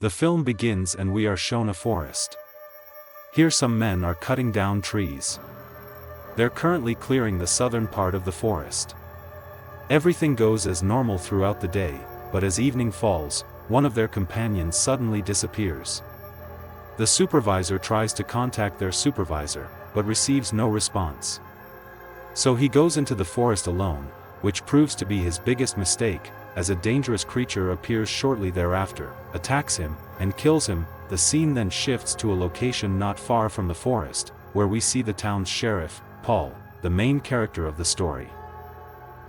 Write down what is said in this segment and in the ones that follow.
The film begins and we are shown a forest. Here some men are cutting down trees. They're currently clearing the southern part of the forest. Everything goes as normal throughout the day, but as evening falls, one of their companions suddenly disappears. The supervisor tries to contact their supervisor, but receives no response. So he goes into the forest alone, which proves to be his biggest mistake, as a dangerous creature appears shortly thereafter, attacks him, and kills him. The scene then shifts to a location not far from the forest, where we see the town's sheriff, Paul, the main character of the story.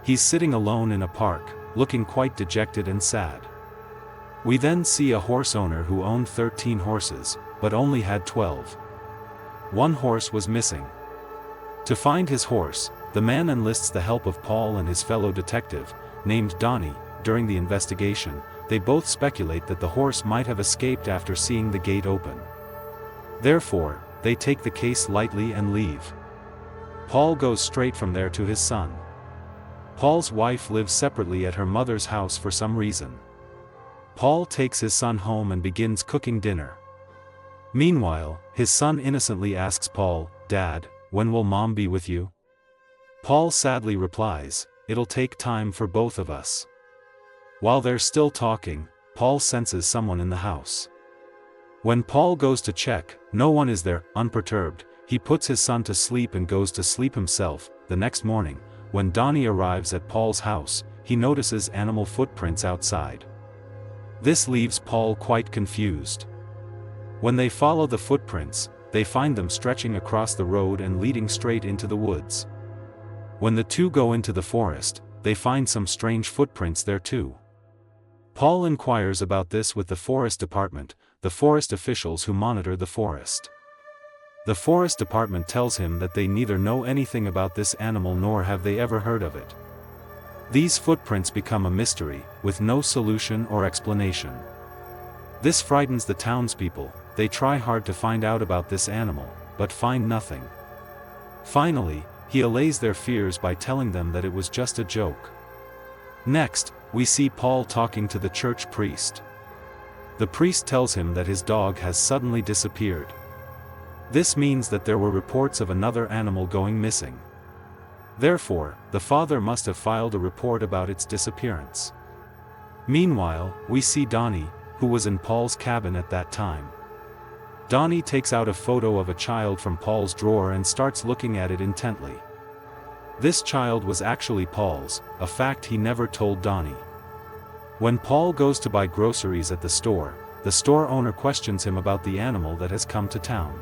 He's sitting alone in a park, looking quite dejected and sad. We then see a horse owner who owned 13 horses, but only had 12. One horse was missing. To find his horse, the man enlists the help of Paul and his fellow detective, named Donnie. During the investigation, they both speculate that the horse might have escaped after seeing the gate open. Therefore, they take the case lightly and leave. Paul goes straight from there to his son. Paul's wife lives separately at her mother's house for some reason. Paul takes his son home and begins cooking dinner. Meanwhile, his son innocently asks Paul, "Dad, when will Mom be with you?" Paul sadly replies, "It'll take time for both of us." While they're still talking, Paul senses someone in the house. When Paul goes to check, no one is there. Unperturbed, he puts his son to sleep and goes to sleep himself. The next morning, when Donnie arrives at Paul's house, he notices animal footprints outside. This leaves Paul quite confused. When they follow the footprints, they find them stretching across the road and leading straight into the woods. When the two go into the forest, they find some strange footprints there too. Paul inquires about this with the forest department, the forest officials who monitor the forest. The forest department tells him that they neither know anything about this animal nor have they ever heard of it. These footprints become a mystery, with no solution or explanation. This frightens the townspeople. They try hard to find out about this animal, but find nothing. Finally, he allays their fears by telling them that it was just a joke. Next, we see Paul talking to the church priest. The priest tells him that his dog has suddenly disappeared. This means that there were reports of another animal going missing. Therefore, the father must have filed a report about its disappearance. Meanwhile, we see Donnie, who was in Paul's cabin at that time. Donnie takes out a photo of a child from Paul's drawer and starts looking at it intently. This child was actually Paul's, a fact he never told Donnie. When Paul goes to buy groceries at the store owner questions him about the animal that has come to town.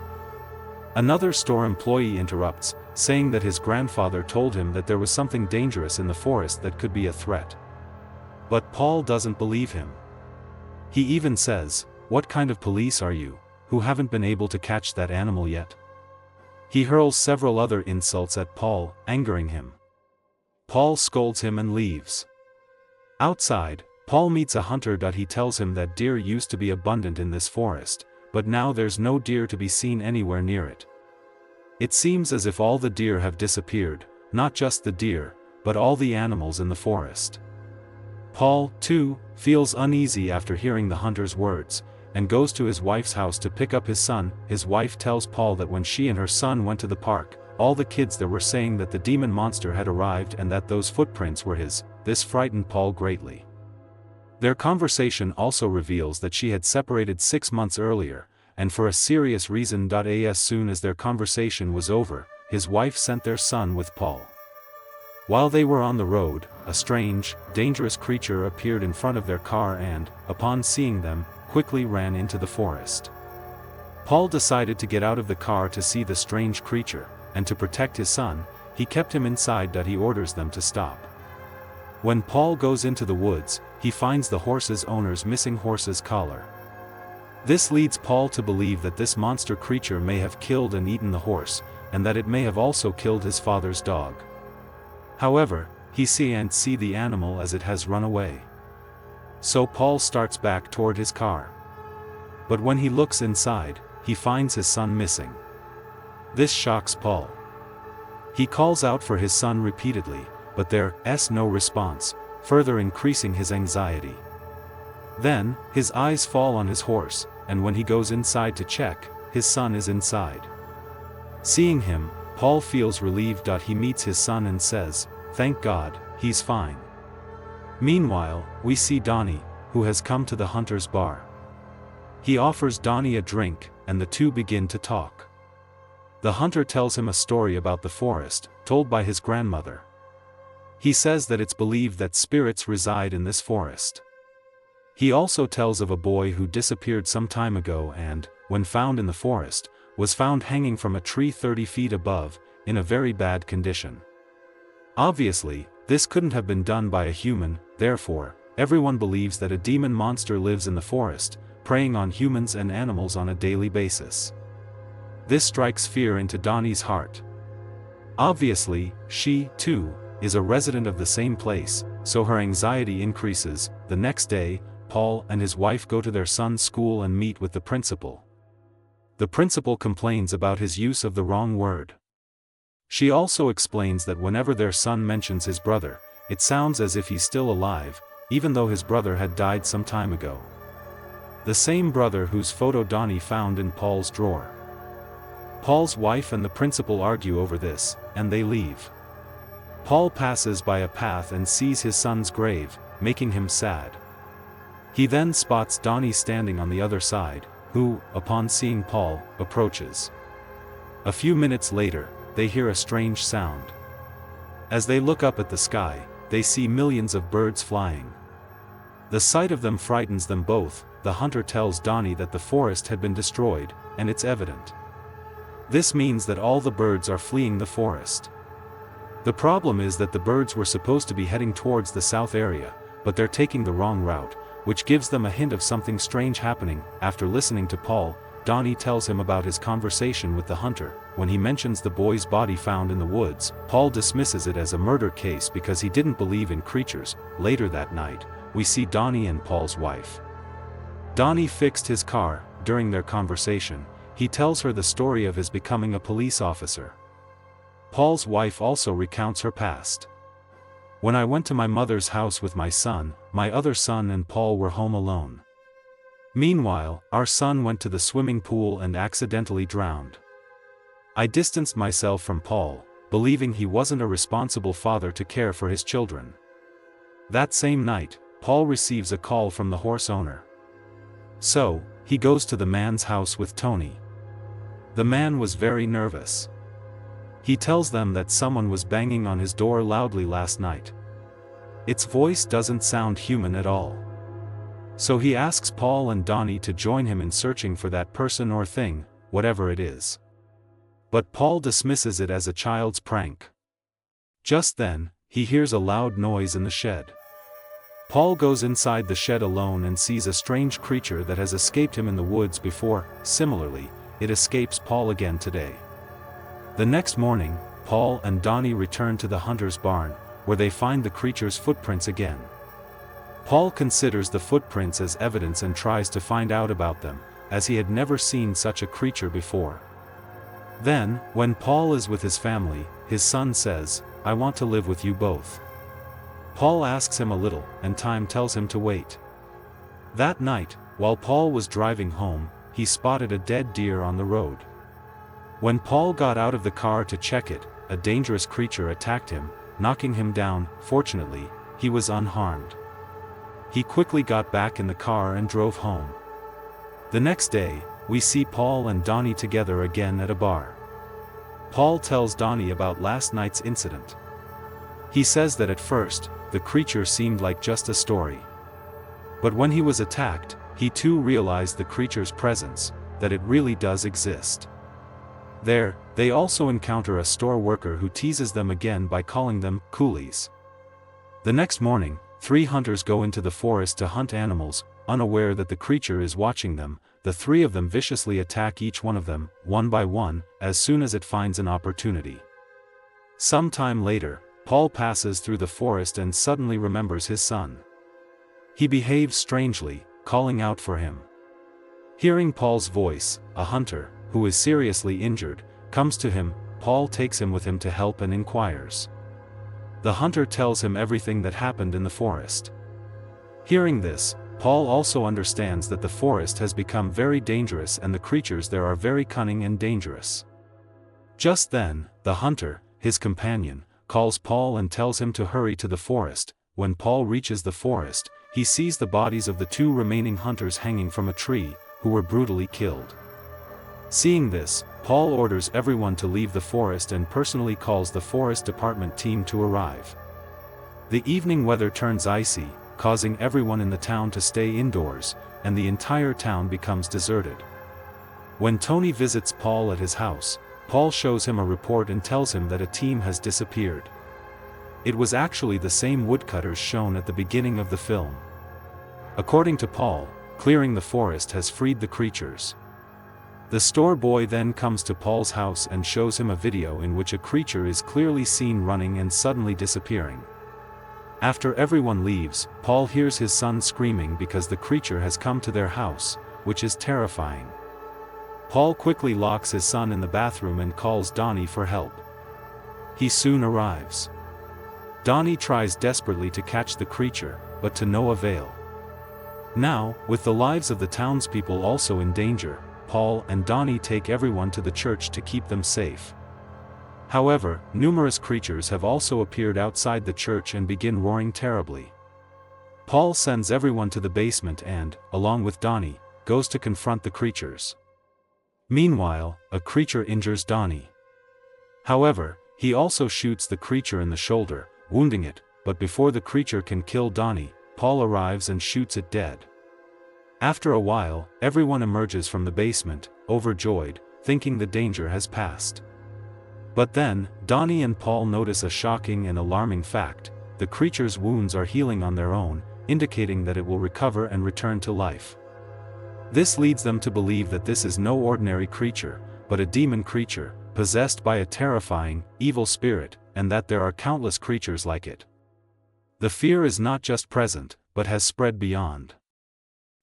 Another store employee interrupts, saying that his grandfather told him that there was something dangerous in the forest that could be a threat. But Paul doesn't believe him. He even says, "What kind of police are you, who haven't been able to catch that animal yet?" He hurls several other insults at Paul, angering him. Paul scolds him and leaves. Outside, Paul meets a hunter. He tells him that deer used to be abundant in this forest, but now there's no deer to be seen anywhere near it. It seems as if all the deer have disappeared, not just the deer, but all the animals in the forest. Paul, too, feels uneasy after hearing the hunter's words, and goes to his wife's house to pick up his son. His wife tells Paul that when she and her son went to the park, all the kids there were saying that the demon monster had arrived and that those footprints were his. This frightened Paul greatly. Their conversation also reveals that she had separated 6 months earlier, and for a serious reason. As soon as their conversation was over, his wife sent their son with Paul. While they were on the road, a strange, dangerous creature appeared in front of their car and, upon seeing them, quickly ran into the forest. Paul decided to get out of the car to see the strange creature, and to protect his son, he kept him inside. He orders them to stop. When Paul goes into the woods, he finds the horse's owner's missing horse's collar. This leads Paul to believe that this monster creature may have killed and eaten the horse, and that it may have also killed his father's dog. However, he can't see the animal as it has run away. So Paul starts back toward his car. But when he looks inside, he finds his son missing. This shocks Paul. He calls out for his son repeatedly, but there's no response, further increasing his anxiety. Then, his eyes fall on his horse, and when he goes inside to check, his son is inside. Seeing him, Paul feels relieved. He meets his son and says, "Thank God, he's fine." Meanwhile, we see Donnie, who has come to the hunter's bar. He offers Donnie a drink, and the two begin to talk. The hunter tells him a story about the forest, told by his grandmother. He says that it's believed that spirits reside in this forest. He also tells of a boy who disappeared some time ago and, when found in the forest, was found hanging from a tree 30 feet above, in a very bad condition. Obviously, this couldn't have been done by a human, therefore, everyone believes that a demon monster lives in the forest, preying on humans and animals on a daily basis. This strikes fear into Donnie's heart. Obviously, she, too, is a resident of the same place, so her anxiety increases. The next day, Paul and his wife go to their son's school and meet with the principal. The principal complains about his use of the wrong word. She also explains that whenever their son mentions his brother, it sounds as if he's still alive, even though his brother had died some time ago. The same brother whose photo Donnie found in Paul's drawer. Paul's wife and the principal argue over this, and they leave. Paul passes by a path and sees his son's grave, making him sad. He then spots Donnie standing on the other side, who, upon seeing Paul, approaches. A few minutes later, they hear a strange sound. As they look up at the sky, they see millions of birds flying. The sight of them frightens them both. The hunter tells Donnie that the forest had been destroyed, and it's evident. This means that all the birds are fleeing the forest. The problem is that the birds were supposed to be heading towards the south area, but they're taking the wrong route, which gives them a hint of something strange happening. After listening to Paul, Donnie tells him about his conversation with the hunter. When he mentions the boy's body found in the woods, Paul dismisses it as a murder case because he didn't believe in creatures. Later that night, we see Donnie and Paul's wife. Donnie fixed his car. During their conversation, he tells her the story of his becoming a police officer. Paul's wife also recounts her past. "When I went to my mother's house with my son, my other son and Paul were home alone. Meanwhile, our son went to the swimming pool and accidentally drowned. I distanced myself from Paul, believing he wasn't a responsible father to care for his children. That same night, Paul receives a call from the horse owner. So, he goes to the man's house with Tony. The man was very nervous. He tells them that someone was banging on his door loudly last night. Its voice doesn't sound human at all. So he asks Paul and Donnie to join him in searching for that person or thing, whatever it is. But Paul dismisses it as a child's prank. Just then, he hears a loud noise in the shed. Paul goes inside the shed alone and sees a strange creature that has escaped him in the woods before. Similarly, it escapes Paul again today. The next morning, Paul and Donnie return to the hunter's barn, where they find the creature's footprints again. Paul considers the footprints as evidence and tries to find out about them, as he had never seen such a creature before. Then, when Paul is with his family, his son says, "I want to live with you both." Paul asks him a little, and time tells him to wait. That night, while Paul was driving home, he spotted a dead deer on the road. When Paul got out of the car to check it, a dangerous creature attacked him, knocking him down. Fortunately, he was unharmed. He quickly got back in the car and drove home. The next day, we see Paul and Donnie together again at a bar. Paul tells Donnie about last night's incident. He says that at first, the creature seemed like just a story. But when he was attacked, he too realized the creature's presence, that it really does exist. There, they also encounter a store worker who teases them again by calling them coolies. The next morning, 3 hunters go into the forest to hunt animals, unaware that the creature is watching them. The 3 of them viciously attack each one of them, one by one, as soon as it finds an opportunity. Some time later, Paul passes through the forest and suddenly remembers his son. He behaves strangely, calling out for him. Hearing Paul's voice, a hunter, who is seriously injured, comes to him. Paul takes him with him to help and inquires. The hunter tells him everything that happened in the forest. Hearing this, Paul also understands that the forest has become very dangerous and the creatures there are very cunning and dangerous. Just then, the hunter, his companion, calls Paul and tells him to hurry to the forest. When Paul reaches the forest, he sees the bodies of the 2 remaining hunters hanging from a tree, who were brutally killed. Seeing this, Paul orders everyone to leave the forest and personally calls the forest department team to arrive. The evening weather turns icy, causing everyone in the town to stay indoors, and the entire town becomes deserted. When Tony visits Paul at his house, Paul shows him a report and tells him that a team has disappeared. It was actually the same woodcutters shown at the beginning of the film. According to Paul, clearing the forest has freed the creatures. The store boy then comes to Paul's house and shows him a video in which a creature is clearly seen running and suddenly disappearing. After everyone leaves, Paul hears his son screaming because the creature has come to their house, which is terrifying. Paul quickly locks his son in the bathroom and calls Donnie for help. He soon arrives. Donnie tries desperately to catch the creature, but to no avail. Now, with the lives of the townspeople also in danger, Paul and Donnie take everyone to the church to keep them safe. However, numerous creatures have also appeared outside the church and begin roaring terribly. Paul sends everyone to the basement and, along with Donnie, goes to confront the creatures. Meanwhile, a creature injures Donnie. However, he also shoots the creature in the shoulder, wounding it, but before the creature can kill Donnie, Paul arrives and shoots it dead. After a while, everyone emerges from the basement, overjoyed, thinking the danger has passed. But then, Donnie and Paul notice a shocking and alarming fact: the creature's wounds are healing on their own, indicating that it will recover and return to life. This leads them to believe that this is no ordinary creature, but a demon creature, possessed by a terrifying, evil spirit, and that there are countless creatures like it. The fear is not just present, but has spread beyond.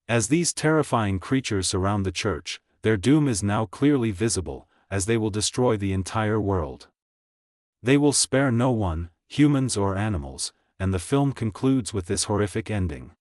As these terrifying creatures surround the church, their doom is now clearly visible, as they will destroy the entire world. They will spare no one, humans or animals, and the film concludes with this horrific ending.